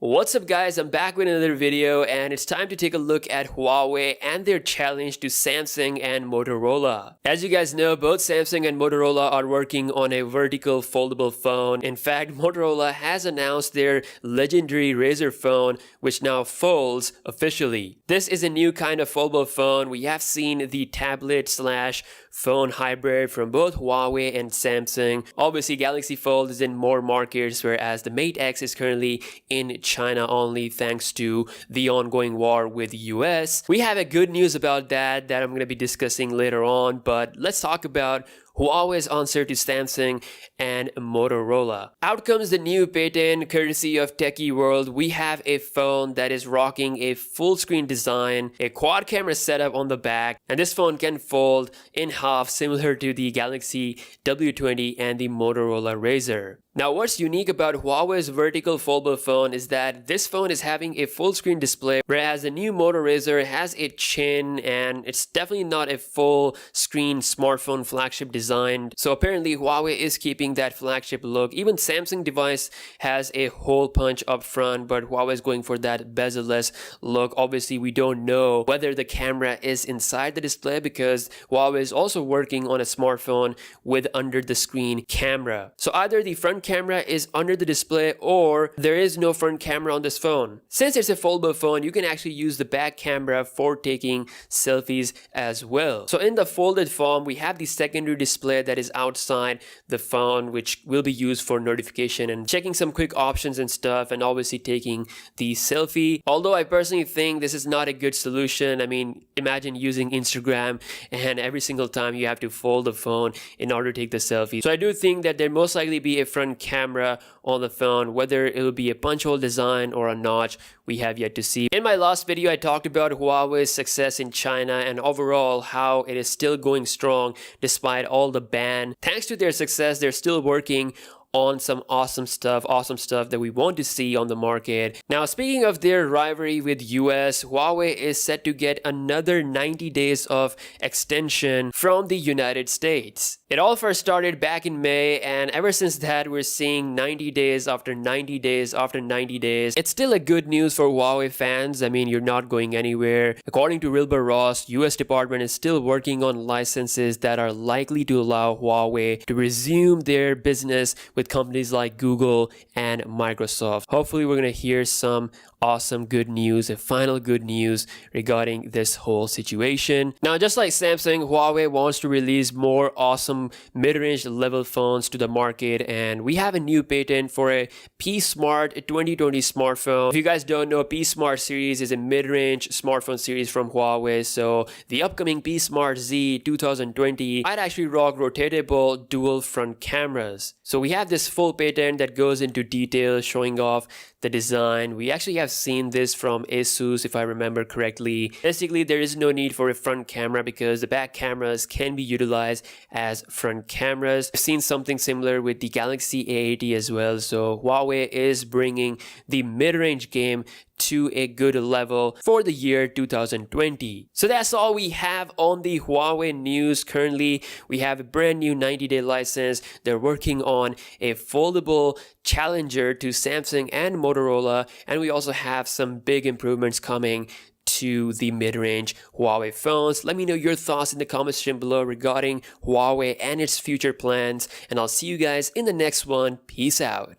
What's up guys, I'm back with another video and it's time to take a look at Huawei and their challenge to Samsung and Motorola. As you guys know, both Samsung and Motorola are working on a vertical foldable phone. In fact, Motorola has announced their legendary Razr phone, which now folds officially. This is a new kind of foldable phone. We have seen the tablet slash phone hybrid from both Huawei and Samsung. Obviously, Galaxy Fold is in more markets, whereas the Mate X is currently in China only thanks to the ongoing war with the US. We have a good news about that I'm going to be discussing later on, but let's talk about Huawei's answer to Samsung and Motorola. Out comes the new patent courtesy of Techie World. We have a phone that is rocking a full screen design, a quad camera setup on the back, and this phone can fold in half similar to the Galaxy W20 and the Motorola Razr. Now, what's unique about Huawei's vertical foldable phone is that this phone is having a full screen display, whereas the new Moto Razr has a chin and it's definitely not a full screen smartphone flagship design. So apparently Huawei is keeping that flagship look. Even Samsung device has a hole punch up front, but Huawei is going for that bezel-less look. Obviously, we don't know whether the camera is inside the display because Huawei is also working on a smartphone with under the screen camera. So either the front camera is under the display or there is no front camera on this phone. Since it's a foldable phone, you can actually use the back camera for taking selfies as well. So in the folded form, we have the secondary display that is outside the phone, which will be used for notification and checking some quick options and stuff, and obviously taking the selfie. Although I personally think this is not a good solution. I mean, imagine using Instagram and every single time you have to fold the phone in order to take the selfie. So I do think that there most likely be a front camera on the phone. Whether it will be a punch hole design or a notch, we have yet to see. In my last video, I talked about Huawei's success in China and overall how it is still going strong despite all the ban. Thanks to their success, they're still working on some awesome stuff that we want to see on the market. Now, speaking of their rivalry with US, Huawei is set to get another 90 days of extension from the United States. It all first started back in May, and ever since that, we're seeing 90 days after 90 days after 90 days. It's still a good news for Huawei fans. I mean, you're not going anywhere. According to Wilbur Ross, US Department is still working on licenses that are likely to allow Huawei to resume their business with companies like Google and Microsoft. Hopefully, we're going to hear some awesome good news, a final good news regarding this whole situation. Now, just like Samsung, Huawei wants to release more awesome mid-range level phones to the market, and we have a new patent for a P Smart 2020 smartphone. If you guys don't know, P Smart series is a mid-range smartphone series from Huawei. So the upcoming P Smart Z 2020 might actually rock rotatable dual front cameras. So we have this full patent that goes into detail showing off the design. We actually have seen this from Asus, if I remember correctly. Basically, there is no need for a front camera because the back cameras can be utilized as front cameras. I've seen something similar with the Galaxy A80 as well. So Huawei is bringing the mid-range game to a good level for the year 2020. So that's all we have on the Huawei news. Currently, we have a brand new 90-day license. They're working on a foldable challenger to Samsung and Motorola, and we also have some big improvements coming to the mid-range Huawei phones. Let me know your thoughts in the comment section below regarding Huawei and its future plans, and I'll see you guys in the next one. Peace out.